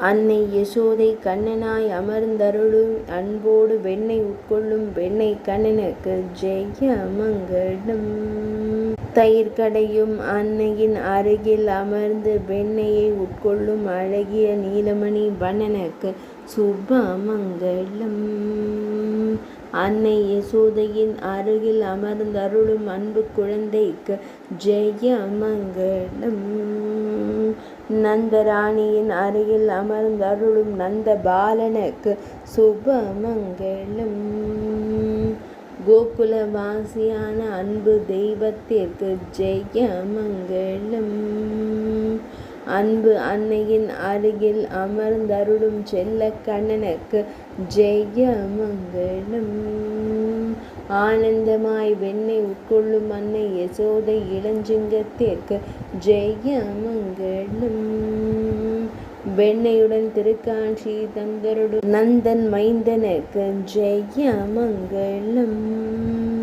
அன்னை யசோதை கண்ணனாய் அமர்ந்தருளும் அன்போடு வெண்ணை உட்கொள்ளும் வெண்ணை கண்ணனுக்கு ஜெய மங்களம். தயிர் கடையும் அன்னையின் அருகில் அமர்ந்து வெண்ணெயை உட்கொள்ளும் அழகிய நீலமணி வண்ணனுக்கு சுப மங்களம். அன்னை யசோதையின் அருகில் அமர்ந்தருளும் அன்பு குழந்தைக்கு ஜெய மங்களம். நந்தராணியின் அருகில் அமர்ந்தருளும் நந்த பாலனுக்கு சுப மங்களம். கோகுலவாசியான அன்பு தெய்வத்திற்கு ஜெய மங்களம். அன்பு அன்னையின் அருகில் அமர்ந்தருளும் செல்ல கண்ணனுக்கு ஜெய மங்களம். ஆனந்தமாய் வெண்ணை உட்கொள்ளும் அன்னை யசோதை இளஞ்சிங்கத்திற்கு ஜெய மங்களம். வெண்ணையுடன் திருக்காட்சி தந்தருடும் நந்தன் மைந்தனுக்கு ஜெய மங்களம்.